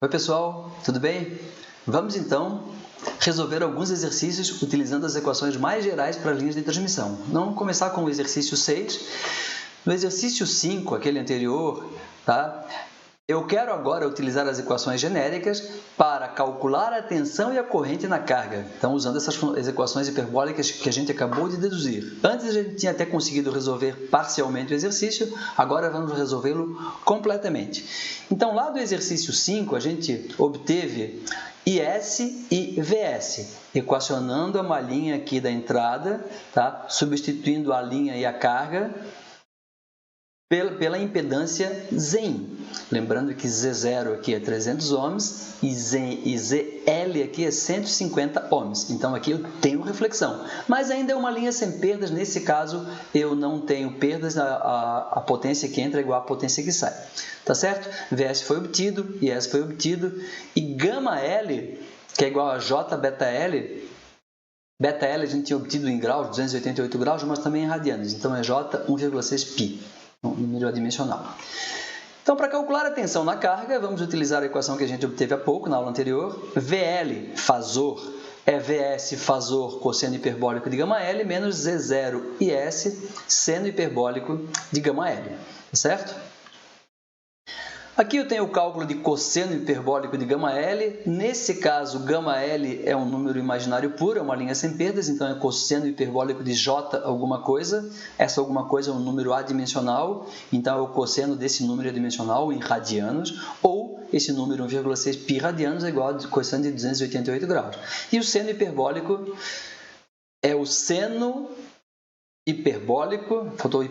Oi pessoal, tudo bem? Vamos então resolver alguns exercícios utilizando as equações mais gerais para linhas de transmissão. Vamos começar com o exercício 6. No exercício 5, aquele anterior, eu quero agora utilizar as equações genéricas para calcular a tensão e a corrente na carga. Então, usando essas equações hiperbólicas que a gente acabou de deduzir. Antes a gente tinha até conseguido resolver parcialmente o exercício, agora vamos resolvê-lo completamente. Então, lá do exercício 5, a gente obteve IS e VS, equacionando uma linha aqui da entrada, substituindo a linha e a carga pela impedância Zin. Lembrando que Z0 aqui é 300 ohms e ZL aqui é 150 ohms. Então, aqui eu tenho reflexão. Mas ainda é uma linha sem perdas. Nesse caso, eu não tenho perdas. A potência que entra é igual à potência que sai. Tá certo? VS foi obtido, IS foi obtido. E gama L, que é igual a J beta L, beta L a gente tinha obtido em graus, 288 graus, mas também em radianos. Então, é J 1,6 π. Número adimensional. Então, para calcular a tensão na carga, vamos utilizar a equação que a gente obteve há pouco, na aula anterior. VL, fasor, é VS, fasor, cosseno hiperbólico de gama L, menos Z0 IS, seno hiperbólico de gama L. Certo? Aqui eu tenho o cálculo de cosseno hiperbólico de gama L. Nesse caso, gama L é um número imaginário puro, é uma linha sem perdas, então é cosseno hiperbólico de J alguma coisa. Essa alguma coisa é um número adimensional, então é o cosseno desse número adimensional em radianos, ou esse número 1,6 π radianos é igual ao cosseno de 288 graus. E o seno hiperbólico é o seno hiperbólico, faltou o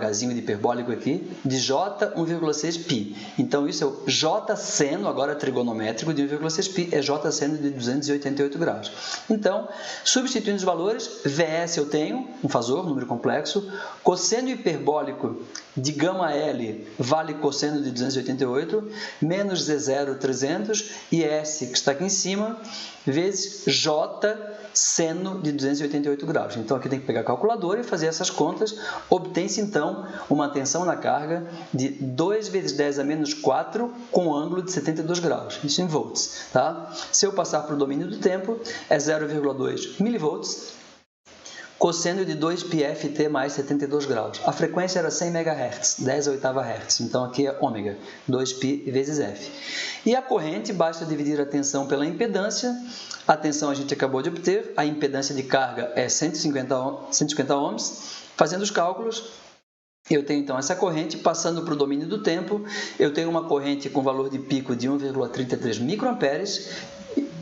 Hzinho de hiperbólico aqui, de J 1,6 π. Então, isso é o J seno, agora trigonométrico, de 1,6 π, é J seno de 288 graus. Então, substituindo os valores, VS eu tenho, um fasor, número complexo, cosseno hiperbólico de gama L vale cosseno de 288, menos Z0, 300, e S, que está aqui em cima, vezes J seno de 288 graus. Então, aqui tem que pegar a calculadora e fazer essas contas. Obtém-se, então, uma tensão na carga de 2 vezes 10 a menos 4 com ângulo de 72 graus. Isso em volts. Tá? Se eu passar para o domínio do tempo, é 0,2 milivolts, cosseno de 2πft mais 72 graus. A frequência era 100 MHz, 10 a oitava Hz. Então, aqui é ômega, 2π vezes f. E a corrente, basta dividir a tensão pela impedância. A tensão a gente acabou de obter, a impedância de carga é 150 ohms. Fazendo os cálculos, eu tenho então essa corrente, passando para o domínio do tempo, eu tenho uma corrente com valor de pico de 1,33 microamperes,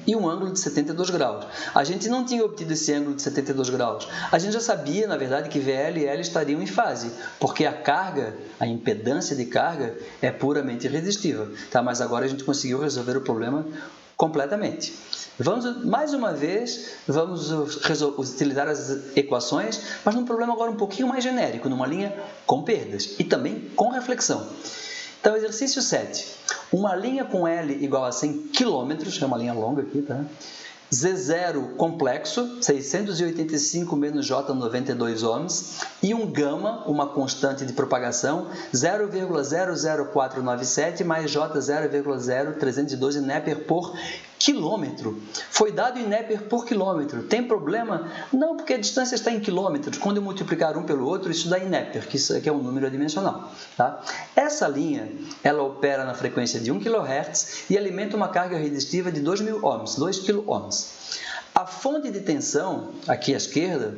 e um ângulo de 72 graus. A gente não tinha obtido esse ângulo de 72 graus. A gente já sabia, na verdade, que VL e L estariam em fase, porque a carga, a impedância de carga, é puramente resistiva. Tá? Mas agora a gente conseguiu resolver o problema completamente. Mais uma vez, vamos utilizar as equações, mas num problema agora um pouquinho mais genérico, numa linha com perdas e também com reflexão. Então, exercício 7. Uma linha com L igual a 100 km, é uma linha longa aqui, tá? Z0 complexo, 685 menos J 92 ohms, e um gama, uma constante de propagação, 0,00497 mais J 0,0312 Népper por quilômetro. Foi dado em Népper por quilômetro. Tem problema? Não, porque a distância está em quilômetros. Quando eu multiplicar um pelo outro, isso dá em Népper, que isso aqui é um número adimensional. Tá? Essa linha, ela opera na frequência de 1 kHz e alimenta uma carga resistiva de 2.000 ohms, 2 kΩ. A fonte de tensão, aqui à esquerda,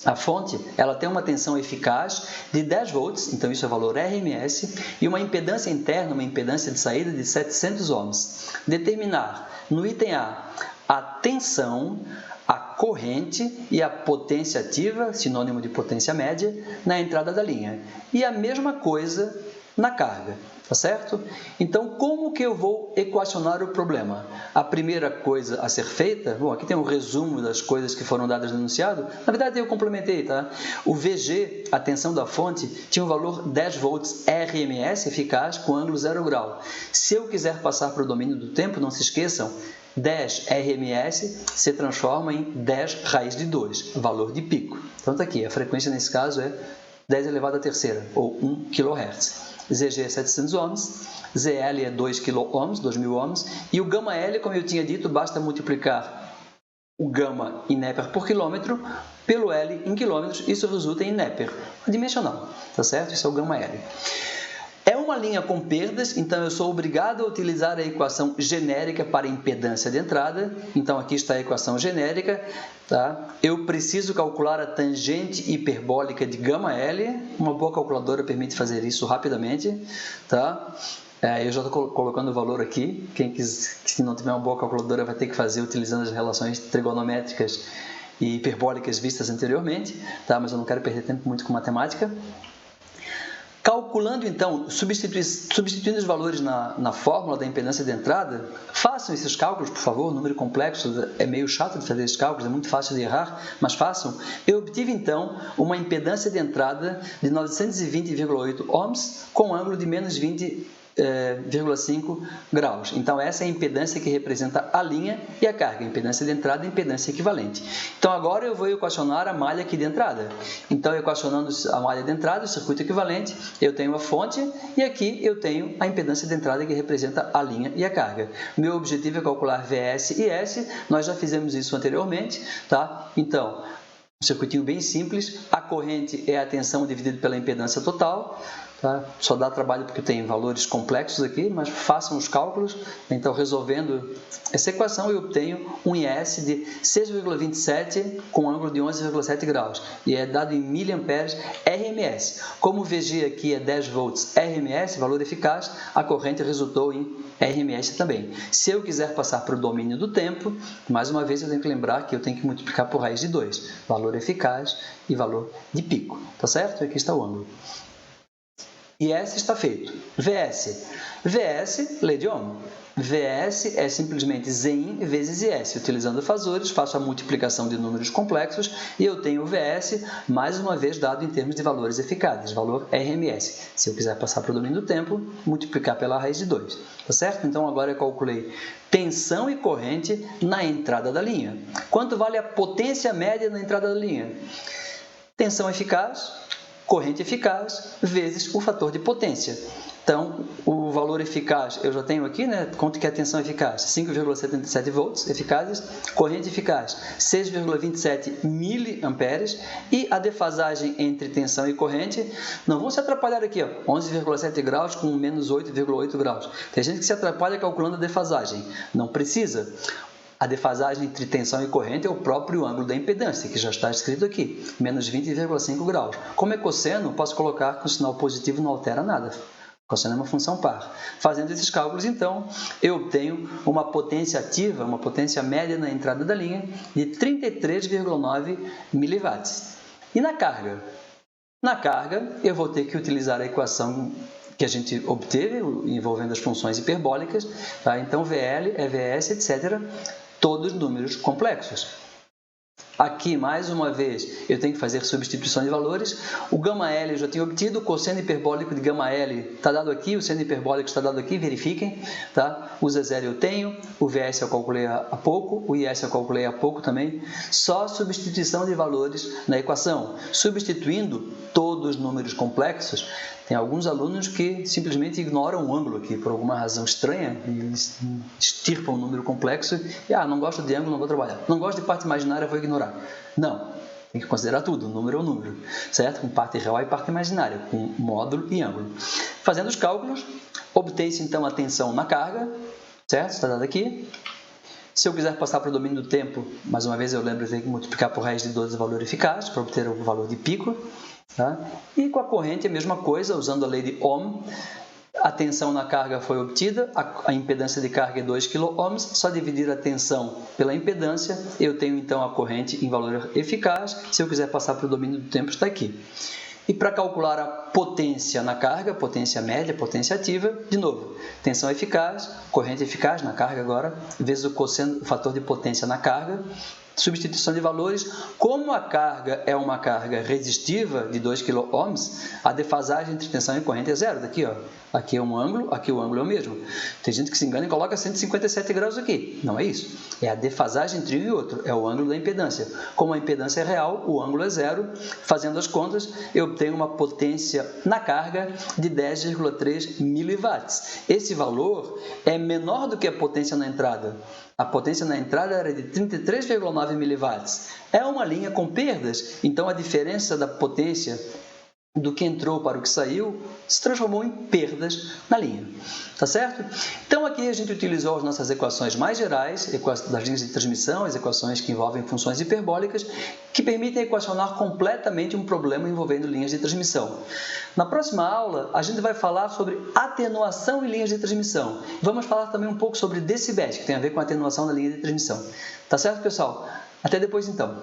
a fonte, ela tem uma tensão eficaz de 10 volts, então isso é valor RMS, e uma impedância interna, uma impedância de saída de 700 ohms. Determinar, no item A, a tensão, a corrente e a potência ativa, sinônimo de potência média, na entrada da linha. E a mesma coisa na carga. Tá certo? Então, como que eu vou equacionar o problema? A primeira coisa a ser feita, bom, aqui tem um resumo das coisas que foram dadas no enunciado. Na verdade, eu complementei, tá? O VG, a tensão da fonte, tinha um valor 10 volts RMS, eficaz, com ângulo 0 grau. Se eu quiser passar para o domínio do tempo, não se esqueçam, 10 RMS se transforma em 10 raiz de 2, valor de pico. Então, tá aqui, a frequência nesse caso é 10 elevado à terceira, ou 1 kHz. ZG é 700 ohms, ZL é 2 kΩ, 2.000 ohms, e o gama L, como eu tinha dito, basta multiplicar o gama em Neper por quilômetro pelo L em quilômetros, isso resulta em Neper dimensional, tá certo? Isso é o gama L. É uma linha com perdas, então eu sou obrigado a utilizar a equação genérica para impedância de entrada. Então aqui está a equação genérica, tá? Eu preciso calcular a tangente hiperbólica de gama L. Uma boa calculadora permite fazer isso rapidamente, tá? Eu já estou colocando o valor aqui. Quem se não tiver uma boa calculadora vai ter que fazer utilizando as relações trigonométricas e hiperbólicas vistas anteriormente, tá? Mas eu não quero perder tempo muito com matemática. Calculando, então, substituindo os valores na fórmula da impedância de entrada, façam esses cálculos, por favor, número complexo, é meio chato de fazer esses cálculos, é muito fácil de errar, mas façam. Eu obtive, então, uma impedância de entrada de 920,8 ohms com ângulo de menos 20,5 graus. Então, essa é a impedância que representa a linha e a carga, impedância de entrada e impedância equivalente. Então, agora eu vou equacionar a malha aqui de entrada. Então, equacionando a malha de entrada, o circuito equivalente, eu tenho a fonte e aqui eu tenho a impedância de entrada que representa a linha e a carga. Meu objetivo é calcular VS e S, nós já fizemos isso anteriormente, tá? Então, um circuitinho bem simples, a corrente é a tensão dividida pela impedância total, tá? Só dá trabalho porque tem valores complexos aqui, mas façam os cálculos. Então, resolvendo essa equação, eu obtenho um IS de 6,27 com ângulo de 11,7 graus. E é dado em miliamperes RMS. Como o VG aqui é 10 volts RMS, valor eficaz, a corrente resultou em RMS também. Se eu quiser passar para o domínio do tempo, mais uma vez eu tenho que lembrar que eu tenho que multiplicar por raiz de 2. Valor eficaz e valor de pico. Tá certo? Aqui está o ângulo. E S está feito. VS. VS, lei de Ohm. VS é simplesmente Zin vezes IS. Utilizando fasores, faço a multiplicação de números complexos e eu tenho o VS, mais uma vez, dado em termos de valores eficazes, valor RMS. Se eu quiser passar para o domínio do tempo, multiplicar pela raiz de 2. Tá certo? Então, agora eu calculei tensão e corrente na entrada da linha. Quanto vale a potência média na entrada da linha? Tensão eficaz, corrente eficaz, vezes o fator de potência. Então, o valor eficaz eu já tenho aqui, né? Quanto que é a tensão eficaz? 5,77 volts eficazes, corrente eficaz 6,27 miliamperes e a defasagem entre tensão e corrente, não vão se atrapalhar aqui, ó, 11,7 graus com menos 8,8 graus. Tem gente que se atrapalha calculando a defasagem, não precisa. A defasagem entre tensão e corrente é o próprio ângulo da impedância, que já está escrito aqui, menos 20,5 graus. Como é cosseno, posso colocar que o sinal positivo não altera nada. Cosseno é uma função par. Fazendo esses cálculos, então, eu obtenho uma potência ativa, uma potência média na entrada da linha de 33,9 miliwatts. E na carga? Na carga, eu vou ter que utilizar a equação que a gente obteve, envolvendo as funções hiperbólicas, tá? Então, VL, EVS, etc., todos números complexos. Aqui, mais uma vez, eu tenho que fazer substituição de valores. O gama L eu já tinha obtido, o cosseno hiperbólico de gama L está dado aqui, o seno hiperbólico está dado aqui, verifiquem. Tá? O Z0 eu tenho, o VS eu calculei há pouco, o IS eu calculei há pouco também. Só substituição de valores na equação. Substituindo todos os números complexos, tem alguns alunos que simplesmente ignoram o ângulo aqui, por alguma razão estranha, e extirpam o número complexo e, não gosto de ângulo, não vou trabalhar. Não gosto de parte imaginária, vou ignorar. Não, tem que considerar tudo, número é um número, certo? Com parte real e parte imaginária, com módulo e ângulo. Fazendo os cálculos, obtém-se então a tensão na carga, certo? Está dado aqui. Se eu quiser passar para o domínio do tempo, mais uma vez eu lembro, eu tenho que multiplicar por raiz de 12 o valor eficaz, para obter o valor de pico. Tá? E com a corrente a mesma coisa, usando a lei de Ohm, a tensão na carga foi obtida, a impedância de carga é 2 kΩ, só dividir a tensão pela impedância, eu tenho então a corrente em valor eficaz. Se eu quiser passar para o domínio do tempo, está aqui. E para calcular a potência na carga, potência média, potência ativa, de novo, tensão eficaz, corrente eficaz na carga agora, vezes o cosseno, o fator de potência na carga, substituição de valores. Como a carga é uma carga resistiva de 2 kΩ, a defasagem entre tensão e corrente é zero. Daqui, ó, Aqui é um ângulo, aqui o ângulo é o mesmo. Tem gente que se engana e coloca 157 graus aqui. Não é isso. É a defasagem entre um e outro. É o ângulo da impedância. Como a impedância é real, o ângulo é zero. Fazendo as contas, eu obtenho uma potência na carga de 10,3 miliwatts. Esse valor é menor do que a potência na entrada. A potência na entrada era de 33,9 miliwatts. É uma linha com perdas, então a diferença da potência do que entrou para o que saiu se transformou em perdas na linha. Tá certo? Então aqui a gente utilizou as nossas equações mais gerais, das linhas de transmissão, as equações que envolvem funções hiperbólicas, que permitem equacionar completamente um problema envolvendo linhas de transmissão. Na próxima aula, a gente vai falar sobre atenuação em linhas de transmissão. Vamos falar também um pouco sobre decibéis, que tem a ver com a atenuação da linha de transmissão. Tá certo, pessoal? Até depois, então.